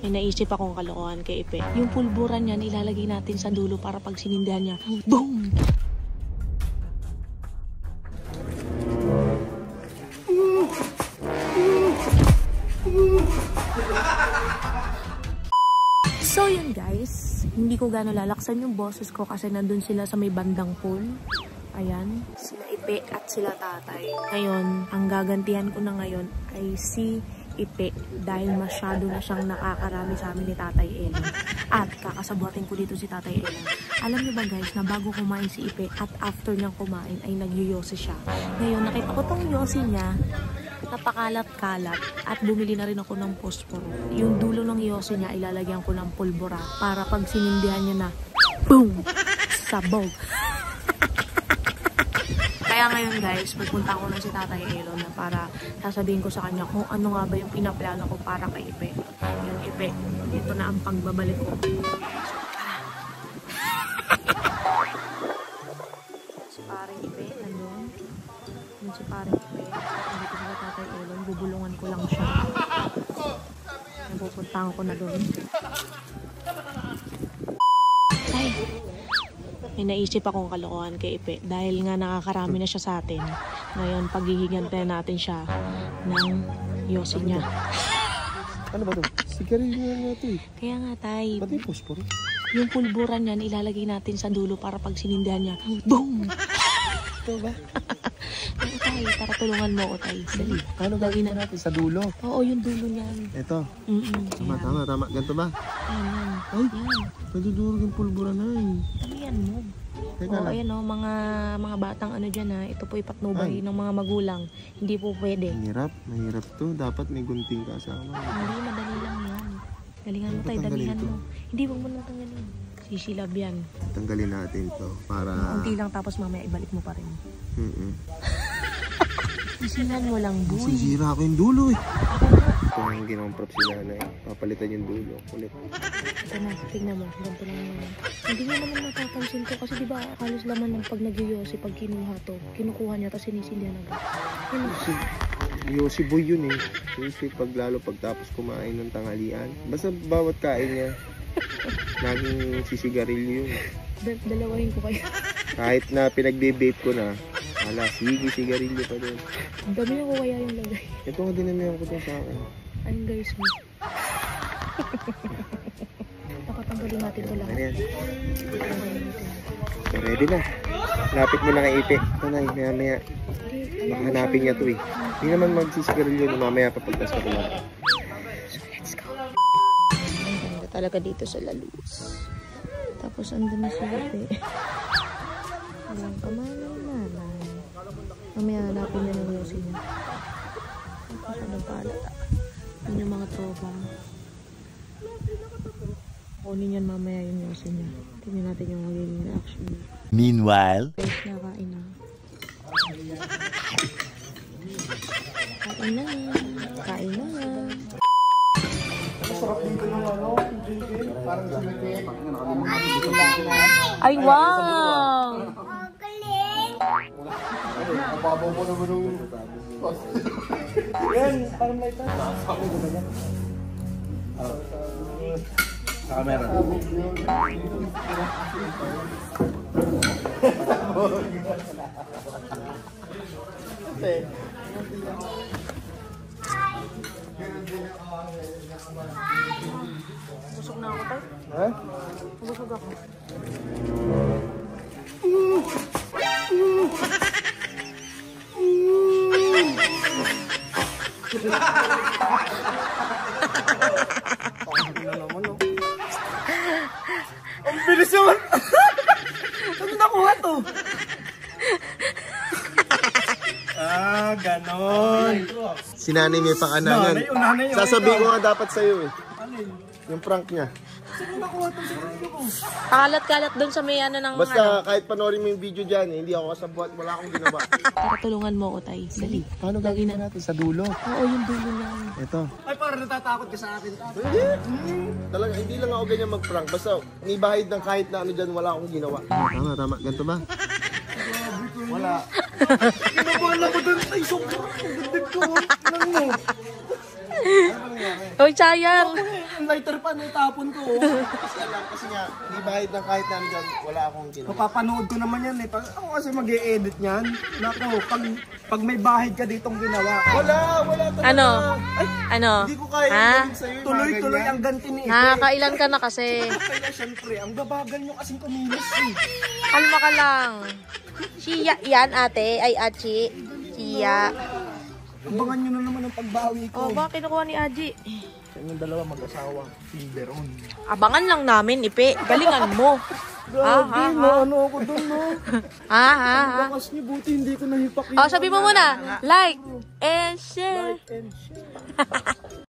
May naisip akong kalokohan kay Ipe. Yung pulburan niyan, ilalagay natin sa dulo para pag sinindihan niya, boom! So yun guys, hindi ko gano'n lalaksan yung boses ko kasi nandun sila sa may bandang pool. Ayan, sila Ipe at sila tatay. Ngayon, ang gagantihan ko na ngayon ay si Ipe dahil masyado na siyang nakakarami sa amin ni Tatay Elon. At kakasabuatin ko dito si Tatay Elon. Alam niyo ba guys na bago kumain si Ipe at after niyang kumain ay nagyoyosi siya. Ngayon nakita ko tong yosi niya, napakalat-kalat at bumili na rin ako ng posporo. Yung dulo ng yosi niya ilalagyan ko ng pulbura para pag sinindihan niya na boom! Sabog! Kaya ngayon guys, pupunta ko na si Tatay Elon na para sasabihin ko sa kanya kung ano nga ba yung pinaplano ko para kay Ipe. Yung Ipe, ito na ang pagbabalik ko. Si paring Ipe, nandun. Yung si paring Ipe, nandito sa Tatay Elon, bubulungan ko lang siya. Pupuntahan ko na doon. Ay! May naisip akong kalokohan kay Ipe dahil nga nakakarami na siya sa atin. Ngayon, paghihigantayan natin siya ng yosi niya. Ano ba ito? Sigarilyo nga ito eh. Kaya nga tay. Ba't yung posporo? Yung pulburan niyan, ilalagay natin sa dulo para pag sinindihan niya, boom! Ito ba? Ay, tay, tara tulungan mo ko tay. Dali. Ano gagawin natin sa dulo? Oo, yung dulo niyan. Ito. Tama. Ganito ba? Ayan. Ay, yan. nadudurog yung pulbura na eh. Ano yan mo? Teka Oo, lang. ayan o, mga batang ano dyan ha. Ito po ipatnubay ng mga magulang. Hindi po pwede. Mahirap to. Dapat may gunting kasama. Hindi, madali lang yan. Galingan mo tayo, dalihan mo. Hindi, huwag mo nang tanggalin. Sisilab yan. Tanggalin natin to para... Unti lang tapos mamaya ibalik mo pa rin. Sisihan mo lang, boy. Sisira ako yung dulo eh. Ito ang ginawang prop si nanay. Papalitan yung dulo. Kulit. Ito na, tignan mo. Ganito lang naman. Hindi niya naman matapansin to kasi diba kalos laman ng pag nagyoyosi pag kinuha to. Kinukuha niya tapos sinisindihan agad. Yosi boy yun eh. Yosi paglalo pagtapos kumain ng tanghalian. Basta bawat kain niya. Laging sisigarilyo yun. Dalawahin ko kayo. Kahit na pinagbe-vape ko na, sige, sigarilyo pa din. Dami ko kaya yung lagay. Ito nga dinamihan ko ito sa akin. Ayun guys mo. Napatanggalin natin ito lahat. Ayan. So, ready na. Lapit mo na kay Ipe. Ito na, maya. Baka hanapin niya ito eh. Hindi naman magsisigarilyo na mamaya papagtas ka lang. So let's go. Ang ganda talaga dito sa Laluz. Tapos andun na si Ipe. Walang kamalay-malay. Mamaya hanapin niya ng yosi niya. Tapos anong palata. Yun yung mga tropa. Kunin yan mamaya yung yosi niya. Tingnan natin yung magiging reaction niya. Meanwhile, Guys, nakain na. Kain na. Kain na. Masarap din ko ng ano, parang sumikip. Ay, wow! Mababaw mo naman yung... Yan, parang may ito. Sa camera. Busog na ako tayo. Ha? Busog ako. Ang bilis naman! Ano nakuha to? Ganon. Si nanay may pakanangan. Sasabihin ko nga dapat sa'yo eh. Yung prank niya. Kalat-kalat doon sa may ano ng Basta kahit panoorin mo yung video dyan, hindi ako kasabuat, wala akong ginawa. Tara, tulungan mo ko tayo. Dali. Paano gagawin natin? Sa dulo. Oo, yung dulo niya. Ito. Ay, parang natatakot ka sa akin. Hindi. Talaga, hindi lang ako ganyan mag-prank. Basta, may bahid ng kahit na ano dyan, wala akong ginawa. Tama. Ganito ba? Wala. Kinabahan ako doon. Ay, sobrang ganda ko. Lang mo. Hoy, sayang. Ang lighter pa, naitapon ko. Kasi nga, di bahid ng kahit namin dyan, wala akong ginawa. Mapapanood ko naman yan eh. Ako kasi mag-e-edit niyan. Nako, pag may bahid ka ditong ginawa. Wala talaga. Ano? Ano? Hindi ko kaya Ha? gawin sa'yo yung mga Tuloy-tuloy ganyan. ang ganti ni Ipe. Nakakailan ka na kasi. Kaya syempre, ang babagal nyo kasing kumilos eh. Kalma ka lang. Siya yan, ate. Ay, Achi. Siya. Abangan nyo na naman ang pagbawi ko. Oh, bakit kinukuha ni Aji? Sa inyong dalawa mag-asawa. Finger on. Abangan lang namin, Ipe. Galingan mo. Grabe, ano ako dun, no? Ha? Bakas niyo, buti hindi ko nahipak yun. Oh, sabi mo muna. Like and share. And shit.